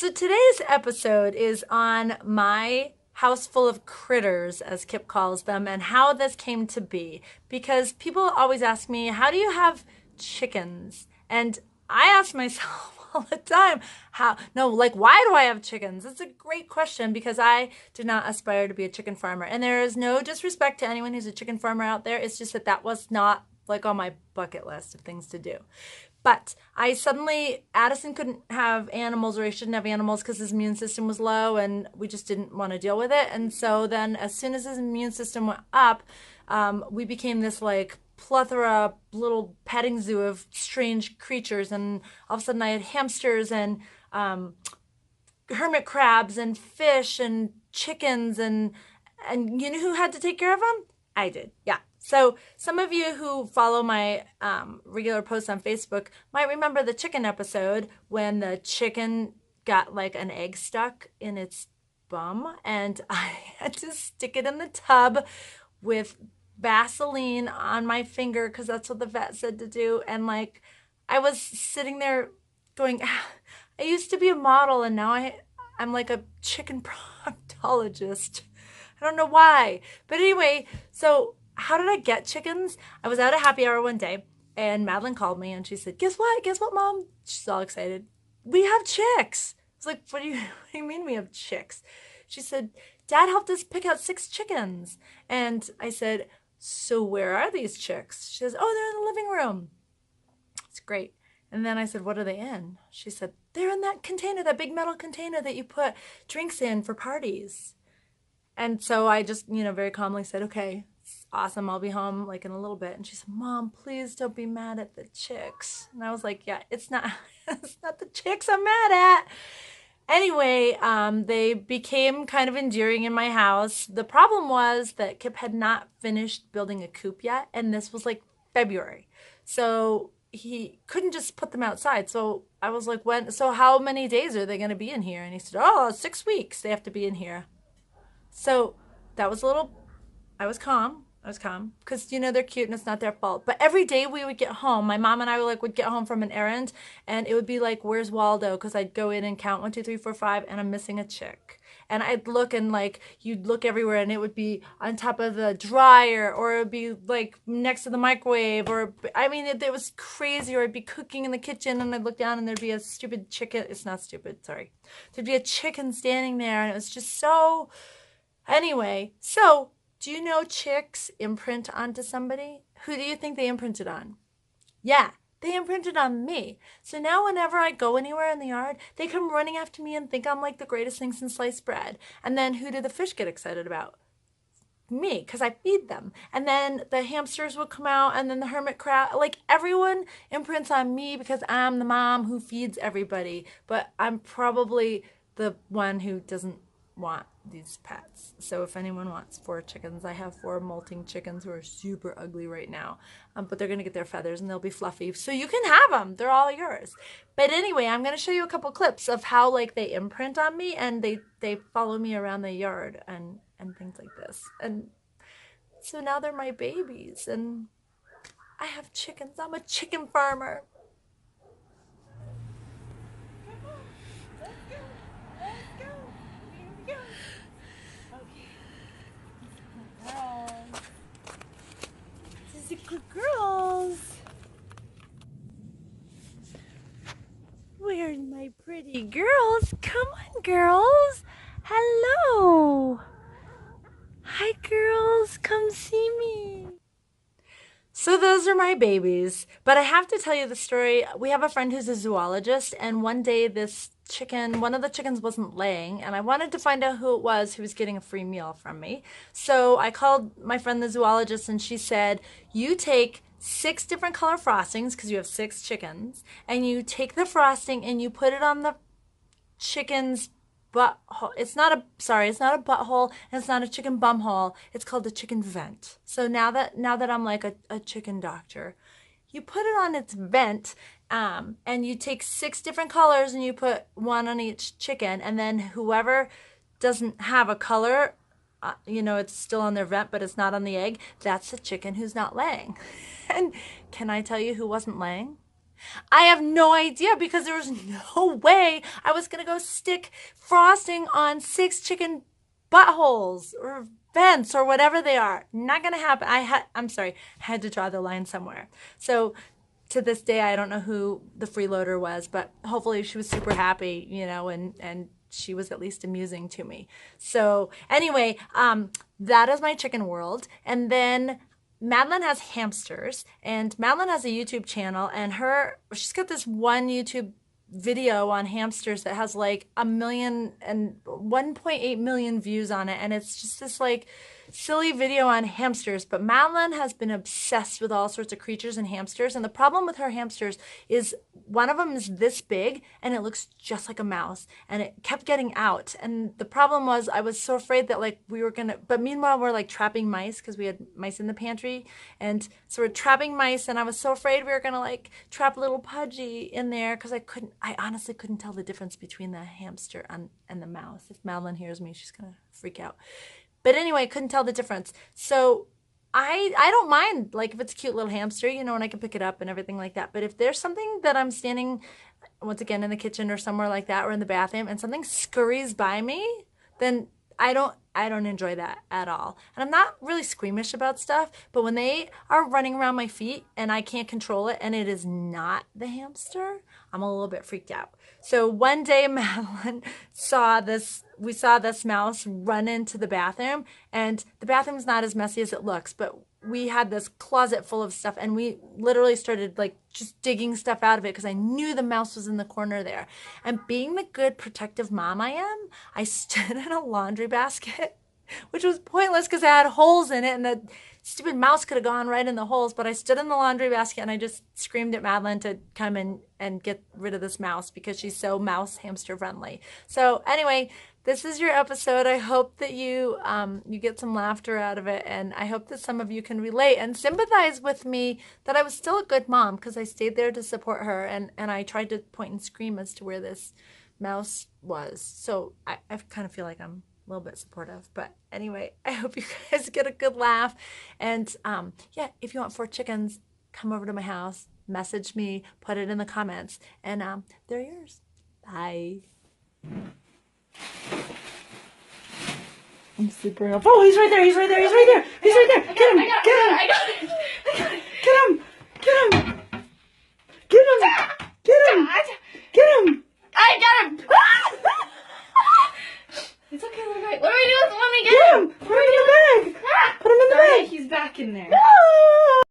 So today's episode is on my house full of critters, as Kip calls them, and how this came to be. Because people always ask me, how do you have chickens? And I ask myself all the time, why do I have chickens? It's a great question because I did not aspire to be a chicken farmer. And there is no disrespect to anyone who's a chicken farmer out there. It's just that that was not like on my bucket list of things to do. But Addison couldn't have animals, or he shouldn't have animals because his immune system was low and we just didn't want to deal with it. And so then as soon as his immune system went up, we became this like plethora, little petting zoo of strange creatures. And all of a sudden I had hamsters and hermit crabs and fish and chickens and you know who had to take care of them? I did. Yeah. So some of you who follow my regular posts on Facebook might remember the chicken episode when the chicken got like an egg stuck in its bum and I had to stick it in the tub with Vaseline on my finger because that's what the vet said to do. And like I was sitting there going, I used to be a model and now I'm like a chicken proctologist. I don't know why. But anyway, so how did I get chickens? I was at a happy hour one day and Madeline called me and she said, guess what? Guess what, Mom? She's all excited. We have chicks. I was like, what do you mean we have chicks? She said, Dad helped us pick out 6 chickens. And I said, so where are these chicks? She says, oh, they're in the living room. It's great. And then I said, what are they in? She said, they're in that container, that big metal container that you put drinks in for parties. And so I just, very calmly said, okay, awesome, I'll be home like in a little bit. And she said, Mom, please don't be mad at the chicks. And I was like, yeah, it's not the chicks I'm mad at. Anyway, they became kind of endearing in my house. The problem was that Kip had not finished building a coop yet, and this was like February. So he couldn't just put them outside. So I was like, so how many days are they going to be in here? And he said, 6 weeks they have to be in here. So that was I was calm because they're cute and it's not their fault. But every day we would get home, my mom and I would get home from an errand and it would be like, where's Waldo? Because I'd go in and count 1, 2, 3, 4, 5 and I'm missing a chick. And I'd look and like you'd look everywhere and it would be on top of the dryer or it would be like next to the microwave or it was crazy. Or I'd be cooking in the kitchen and I'd look down and there'd be a stupid chicken. It's not stupid, sorry. There'd be a chicken standing there and it was just so... Anyway, so do you know chicks imprint onto somebody? Who do you think they imprinted on? Yeah, they imprinted on me. So now whenever I go anywhere in the yard, they come running after me and think I'm like the greatest thing since sliced bread. And then who do the fish get excited about? Me, because I feed them. And then the hamsters will come out and then the hermit crab, like everyone imprints on me because I'm the mom who feeds everybody. But I'm probably the one who doesn't want these pets. So if anyone wants 4 chickens, I have 4 molting chickens who are super ugly right now, but they're gonna get their feathers and they'll be fluffy, so you can have them. They're all yours. But anyway, I'm gonna show you a couple clips of how like they imprint on me and they follow me around the yard and things like this. And so now they're my babies and I have chickens. I'm a chicken farmer. Good girls. Where's my pretty girls? Come on, girls. Hello. Hi, girls. Come see me. So those are my babies. But I have to tell you the story. We have a friend who's a zoologist, and one day one of the chickens wasn't laying, and I wanted to find out who it was who was getting a free meal from me. So I called my friend the zoologist, and she said, you take 6 different color frostings, because you have 6 chickens, and you take the frosting and you put it on the chicken's butthole. It's not a butthole, and it's not a chicken bumhole. It's called the chicken vent. So now that I'm like a chicken doctor, you put it on its vent, and you take 6 different colors and you put 1 on each chicken, and then whoever doesn't have a color, it's still on their vent, but it's not on the egg, that's the chicken who's not laying. And can I tell you who wasn't laying? I have no idea because there was no way I was going to go stick frosting on 6 chicken buttholes or vents or whatever they are. Not going to happen. I'm sorry, I had to draw the line somewhere. So to this day, I don't know who the freeloader was, but hopefully she was super happy, you know, and she was at least amusing to me. So anyway, that is my chicken world. And then Madeline has hamsters, and Madeline has a YouTube channel, and she's got this one YouTube video on hamsters that has like 1.8 million views on it, and it's just this like silly video on hamsters. But Madeline has been obsessed with all sorts of creatures and hamsters, and the problem with her hamsters is one of them is this big and it looks just like a mouse, and it kept getting out. And the problem was I was so afraid that like we were gonna, but meanwhile we're like trapping mice because we had mice in the pantry, and so we're trapping mice, and I was so afraid we were gonna like trap little Pudgy in there because I honestly couldn't tell the difference between the hamster and the mouse. If Madeline hears me, she's gonna freak out. But anyway, I couldn't tell the difference. So I don't mind, like, if it's a cute little hamster, you know, and I can pick it up and everything like that. But if there's something that I'm standing, once again, in the kitchen or somewhere like that, or in the bathroom, and something scurries by me, then I don't enjoy that at all. And I'm not really squeamish about stuff, but when they are running around my feet and I can't control it and it is not the hamster, I'm a little bit freaked out. So one day Madeline we saw this mouse run into the bathroom, and the bathroom's not as messy as it looks, but we had this closet full of stuff, and we literally started like just digging stuff out of it because I knew the mouse was in the corner there. And being the good protective mom I am, I stood in a laundry basket, which was pointless because it had holes in it and the stupid mouse could have gone right in the holes. But I stood in the laundry basket and I just screamed at Madeline to come in and get rid of this mouse because she's so mouse hamster friendly. So anyway, this is your episode. I hope that you get some laughter out of it, and I hope that some of you can relate and sympathize with me that I was still a good mom because I stayed there to support her, and I tried to point and scream as to where this mouse was. So I kind of feel like I'm a little bit supportive. But anyway, I hope you guys get a good laugh. And yeah, if you want 4 chickens, come over to my house, message me, put it in the comments, and they're yours. Bye. I'm super up. Oh, he's right there. He's right there. He's right there. He's right there. Get him. Get him. I got it. Get him. Get him. Get him. Get him. Get him. I got him. It's okay, little guy. What do I do with the one I get him? Put him in the bag. Put him in the bag. He's back in there.